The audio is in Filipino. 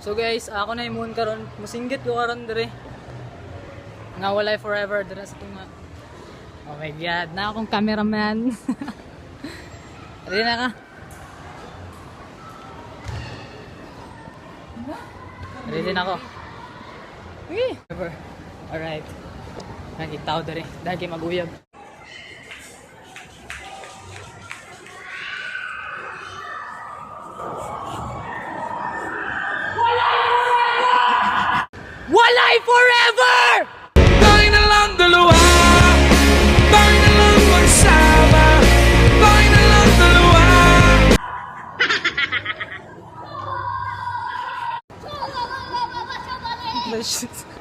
So guys, ako na imun karon. Musinggit ko karon dire. Nga walay forever dire sa tunga. Oh my god, na akong cameraman. Ready na ka? Ready na ako. Okay. Alright. Nakitaw dari. Dagi maguyab. Walay forever! Tayo na lang dalawa, tayo na lang magsama, tayo na lang dalawa. Shit.